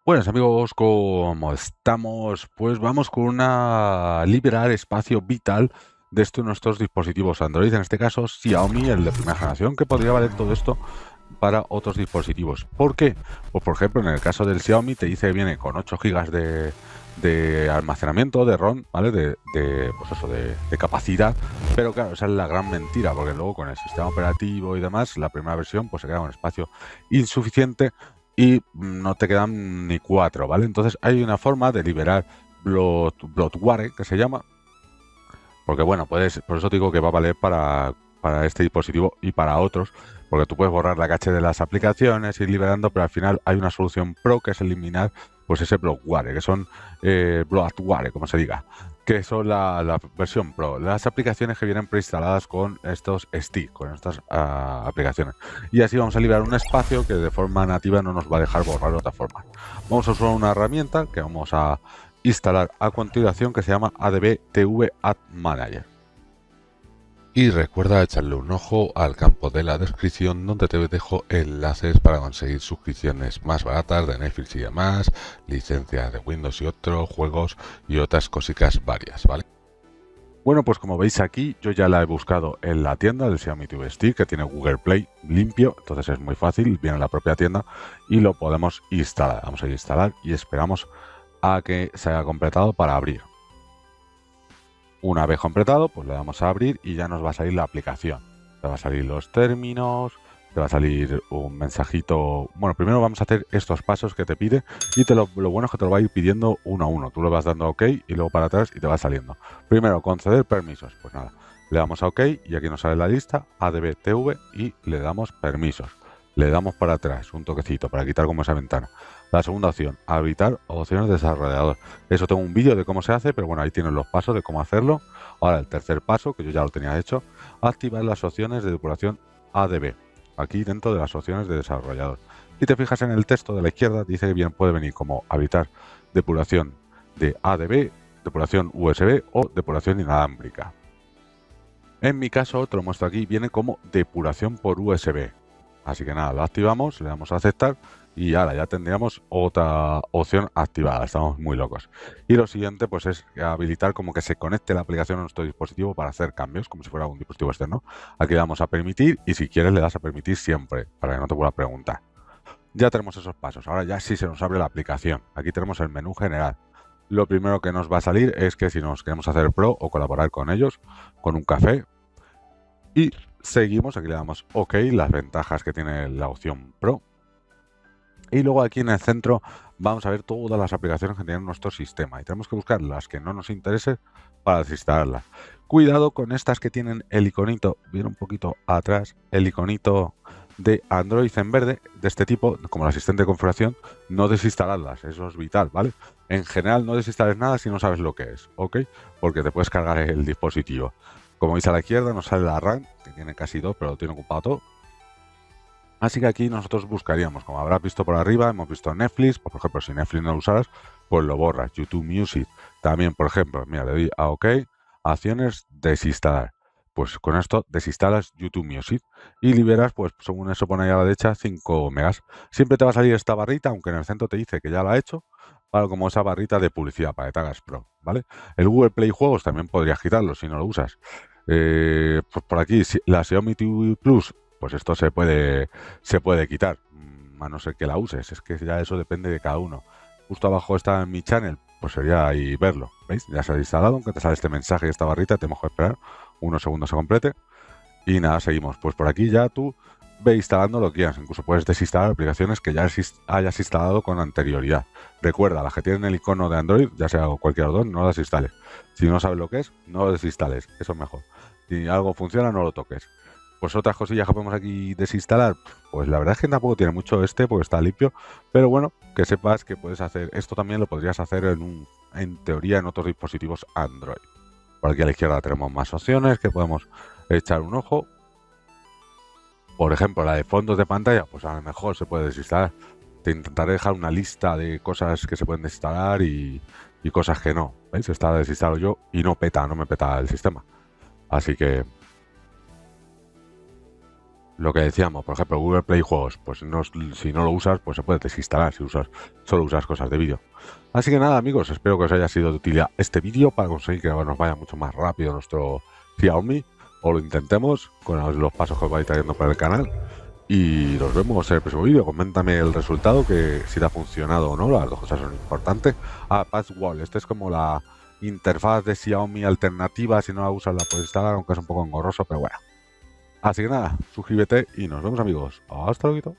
Buenas amigos, ¿cómo estamos? Pues vamos con una liberar espacio vital de nuestros dispositivos Android, en este caso Xiaomi, el de primera generación, que podría valer todo esto para otros dispositivos. ¿Por qué? Pues por ejemplo, en el caso del Xiaomi te dice que viene con 8 gigas de almacenamiento, de ROM, ¿vale? Pues eso, de capacidad, pero claro, esa es la gran mentira, porque luego con el sistema operativo y demás, la primera versión pues se queda con espacio insuficiente y no te quedan ni 4, ¿vale? Entonces hay una forma de liberar bloatware, que se llama, porque bueno, puedes, por eso digo que va a valer para este dispositivo y para otros, porque tú puedes borrar la caché de las aplicaciones, ir liberando, pero al final hay una solución pro que es eliminar pues ese bloatware, que son bloatware, como se diga, que son la versión pro, las aplicaciones que vienen preinstaladas con estos stick, con estas aplicaciones. Y así vamos a liberar un espacio que de forma nativa no nos va a dejar borrar de otra forma. Vamos a usar una herramienta que vamos a instalar a continuación, que se llama ADB TV Ad Manager. Y recuerda echarle un ojo al campo de la descripción, donde te dejo enlaces para conseguir suscripciones más baratas de Netflix y demás, licencias de Windows y otros juegos y otras cositas varias, ¿vale? Bueno, pues como veis aquí, yo ya la he buscado en la tienda del Xiaomi TV Stick, que tiene Google Play limpio, entonces es muy fácil, viene en la propia tienda y lo podemos instalar. Vamos a instalar y esperamos a que se haya completado para abrir. Una vez completado, pues le damos a abrir y ya nos va a salir la aplicación. Te va a salir los términos, te va a salir un mensajito. Bueno, primero vamos a hacer estos pasos que te pide y lo bueno es que te lo va a ir pidiendo uno a uno. Tú le vas dando a OK y luego para atrás y te va saliendo. Primero, conceder permisos. Pues nada, le damos a OK y aquí nos sale la lista ADB-TV y le damos permisos. Le damos para atrás un toquecito para quitar como esa ventana. La segunda opción, habilitar opciones de desarrollador. Eso tengo un vídeo de cómo se hace, pero bueno, ahí tienen los pasos de cómo hacerlo. Ahora el tercer paso, que yo ya lo tenía hecho, activar las opciones de depuración ADB, aquí dentro de las opciones de desarrollador. Si te fijas en el texto de la izquierda, dice que bien puede venir como habilitar depuración de ADB, depuración USB o depuración inalámbrica. En mi caso, te lo muestro aquí, viene como depuración por USB. Así que nada, lo activamos, le damos a aceptar y ahora ya tendríamos otra opción activada. Estamos muy locos. Y lo siguiente pues es habilitar como que se conecte la aplicación a nuestro dispositivo para hacer cambios, como si fuera un dispositivo externo. Aquí le damos a permitir y si quieres le das a permitir siempre, para que no te pueda preguntar. Ya tenemos esos pasos. Ahora ya sí se nos abre la aplicación. Aquí tenemos el menú general. Lo primero que nos va a salir es que si nos queremos hacer pro o colaborar con ellos, con un café, y seguimos, aquí le damos OK, las ventajas que tiene la opción Pro. Y luego aquí en el centro vamos a ver todas las aplicaciones que tiene nuestro sistema. Y tenemos que buscar las que no nos interesen para desinstalarlas. Cuidado con estas que tienen el iconito, viene un poquito atrás, el iconito de Android en verde, de este tipo, como el asistente de configuración, no desinstalarlas, eso es vital, ¿vale? En general no desinstales nada si no sabes lo que es, ¿ok? Porque te puedes cargar el dispositivo. Como veis a la izquierda nos sale la RAM, que tiene casi 2, pero lo tiene ocupado todo. Así que aquí nosotros buscaríamos, como habrás visto por arriba, hemos visto Netflix, por ejemplo, si Netflix no lo usaras, pues lo borras. YouTube Music también, por ejemplo, mira, le doy a OK, acciones, desinstalar. Pues con esto desinstalas YouTube Music y liberas, pues según eso pone ahí a la derecha, 5 megas. Siempre te va a salir esta barrita, aunque en el centro te dice que ya la ha hecho, para como esa barrita de publicidad, para que te hagas pro, ¿vale? El Google Play Juegos también podrías quitarlo si no lo usas. Pues por aquí, la Xiaomi TV Plus, pues esto se puede quitar, a no ser que la uses, es que ya eso depende de cada uno. Justo abajo está en mi channel, pues sería ahí verlo, ¿veis? Ya se ha instalado, aunque te sale este mensaje y esta barrita, tenemos que esperar unos segundos a complete. Y nada, seguimos, pues por aquí ya tú ve instalando lo que quieras, incluso puedes desinstalar aplicaciones que ya hayas instalado con anterioridad. Recuerda, las que tienen el icono de Android, ya sea cualquiera de los dos, no las instales. Si no sabes lo que es, no lo desinstales, eso es mejor. Si algo funciona, no lo toques. Pues otras cosillas que podemos aquí desinstalar, pues la verdad es que tampoco tiene mucho porque está limpio, pero bueno, que sepas que puedes hacer, esto también lo podrías hacer en teoría en otros dispositivos Android. Por aquí a la izquierda tenemos más opciones que podemos echar un ojo. Por ejemplo, la de fondos de pantalla, pues a lo mejor se puede desinstalar. Te intentaré dejar una lista de cosas que se pueden desinstalar y cosas que no. ¿Veis? Esta la desinstalo yo y no me peta el sistema. Así que Lo que decíamos, por ejemplo, Google Play Juegos, pues si no lo usas, pues se puede desinstalar si solo usas cosas de vídeo. Así que nada, amigos, espero que os haya sido de utilidad este vídeo para conseguir que nos vaya mucho más rápido nuestro Xiaomi, o lo intentemos con los pasos que os vais trayendo por el canal. Y nos vemos en el próximo vídeo. Coméntame el resultado, que si te ha funcionado o no, las dos cosas son importantes. Passwall, este es como la interfaz de Xiaomi alternativa, si no la usas la puedes instalar, aunque es un poco engorroso, pero bueno. Así que nada, suscríbete y nos vemos, amigos. Hasta luego.